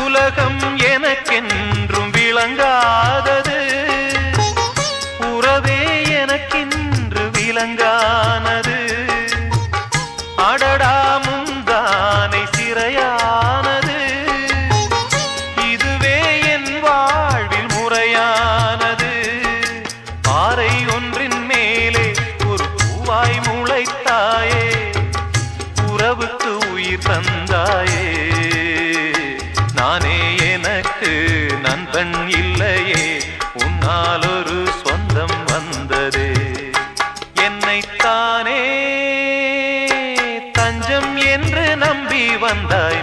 உலகம் எனக்கென்றும் விளங்காதது, உறவே எனக்கென்று விளங்கானது. அடடா முந்தானை சிறையானது, இதுவே என் வாழ்வில் முறையானது. பாறை ஒன்றின் மேலே ஒரு பூவாய் முளைத்தாயே, உறவுக்கு உயிர் தந்தாயே. நானே எனக்கு நண்பன் இல்லையே, உன்னால் ஒரு சொந்தம் வந்ததே. என்னைத்தானே தஞ்சம் என்று நம்பி வந்தாய்.